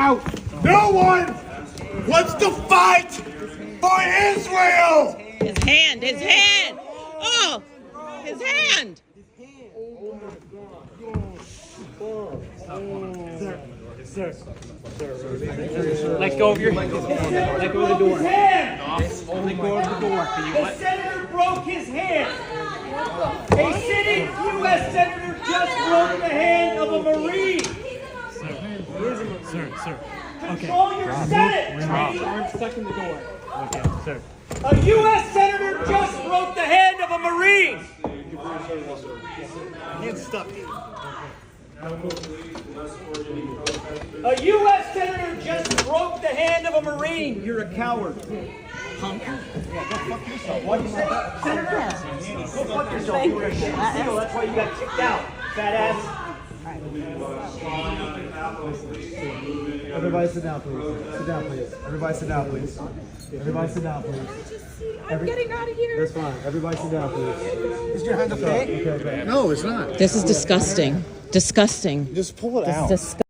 out. No one wants to fight for Israel. His hand, his hand. Oh, his hand. Sir. Let go of your hand. Let go of the door. Let go of the door. The senator broke his hand. A sitting U.S. senator just broke the hand of a Marine. Sir. Control your Senate. Arm stuck in the door. Okay, sir. A U.S. senator just broke the hand of a Marine. Hand stuck. A U.S. senator just broke the hand of a Marine. You're a coward. Punk. Yeah, go fuck yourself. What'd you say, Senator? Go fuck yourself. You were a shit seal. That's why you got kicked out, fat ass. Everybody sit down, please. Sit down, please. Everybody sit down, please. Everybody sit down, please. I'm getting out of here. That's fine. Everybody sit down, please. Is your hand okay? Okay. No, it's not. This is disgusting. Disgusting. Just pull it out. Disgusting.